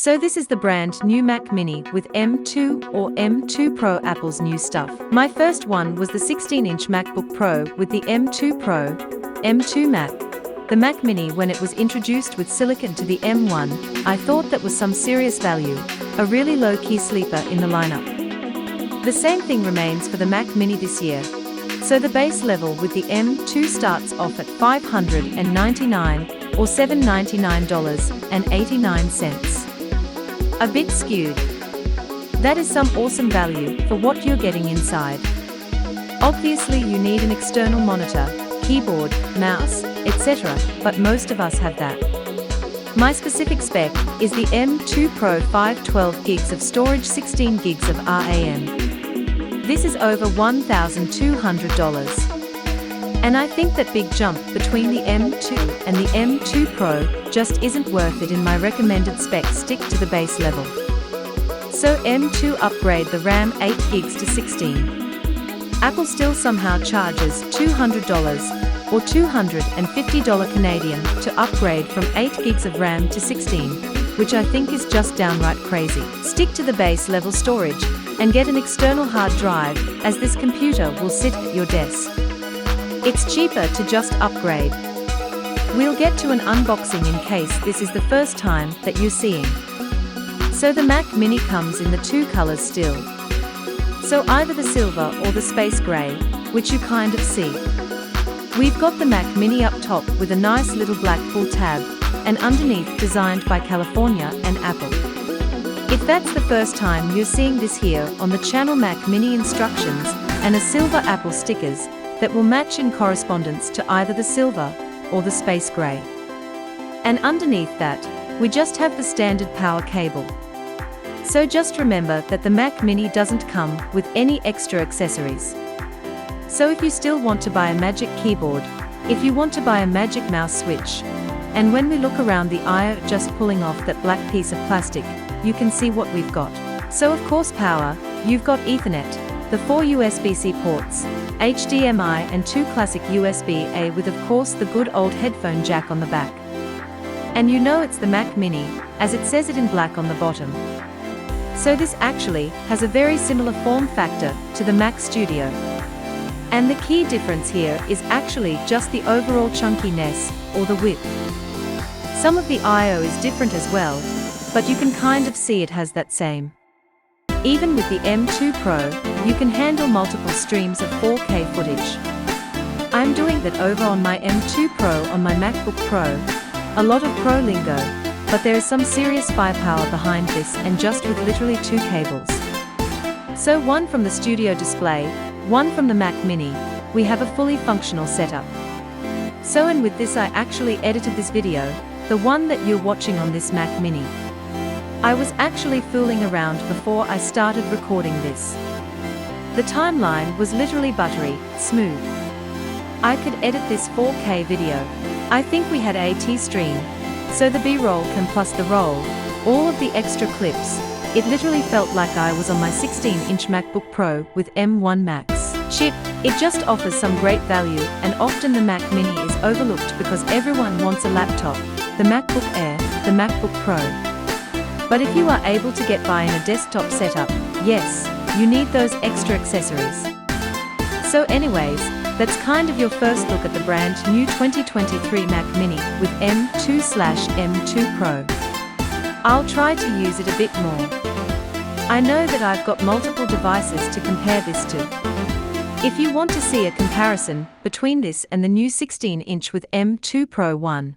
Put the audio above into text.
So this is the brand new Mac Mini with M2 or M2 Pro, Apple's new stuff. My first one was the 16-inch MacBook Pro with the M2 Pro, M2 Mac. The Mac Mini, when it was introduced with silicon to the M1, I thought that was some serious value, a really low-key sleeper in the lineup. The same thing remains for the Mac Mini this year. So the base level with the M2 starts off at $599 or $799.89. A bit skewed. That is some awesome value for what you're getting inside. Obviously you need an external monitor, keyboard, mouse, etc., but most of us have that. My specific spec is the M2 Pro 512 gigs of storage, 16 gigs of RAM. This is over $1,200. And I think that big jump between the M2 and the M2 Pro just isn't worth it. In my recommended specs, stick to the base level. So M2 upgrade the RAM 8 gigs to 16. Apple still somehow charges $200 or $250 Canadian to upgrade from 8 gigs of RAM to 16, which I think is just downright crazy. Stick to the base level storage and get an external hard drive, as this computer will sit at your desk. It's cheaper to just upgrade. We'll get to an unboxing in case this is the first time that you're seeing. So the Mac Mini comes in the two colors still. So either the silver or the space gray, which you kind of see. We've got the Mac Mini up top with a nice little black pull tab, and underneath designed by California and Apple. If that's the first time you're seeing this here on the channel, Mac Mini instructions and a silver Apple stickers that will match in correspondence to either the silver or the space gray. And underneath that, we just have the standard power cable. So just remember that the Mac Mini doesn't come with any extra accessories. So if you still want to buy a magic keyboard, if you want to buy a magic mouse switch, and when we look around the aisle just pulling off that black piece of plastic, you can see what we've got. So of course power, you've got Ethernet, the 4 USB-C ports, HDMI and 2 classic USB-A with of course the good old headphone jack on the back. And you know it's the Mac Mini, as it says it in black on the bottom. So this actually has a very similar form factor to the Mac Studio. And the key difference here is actually just the overall chunkiness, or the width. Some of the I/O is different as well, but you can kind of see it has that same. Even with the M2 Pro, you can handle multiple streams of 4K footage. I'm doing that over on my M2 Pro on my MacBook Pro. A lot of pro lingo, but there is some serious firepower behind this, and just with literally 2 cables. So one from the studio display, one from the Mac Mini, we have a fully functional setup. So and with this I actually edited this video, the one that you're watching on this Mac Mini. I was actually fooling around before I started recording this. The timeline was literally buttery smooth. I could edit this 4K video. I think we had a T-stream, so the B-roll can plus the roll, all of the extra clips. It literally felt like I was on my 16-inch MacBook Pro with M1 Max chip. It just offers some great value, and often the Mac Mini is overlooked because everyone wants a laptop, the MacBook Air, the MacBook Pro. But if you are able to get by in a desktop setup, yes, you need those extra accessories. So anyways, that's kind of your first look at the brand new 2023 Mac Mini with M2/M2 Pro. I'll try to use it a bit more. I know that I've got multiple devices to compare this to. If you want to see a comparison between this and the new 16-inch with M2 Pro 1,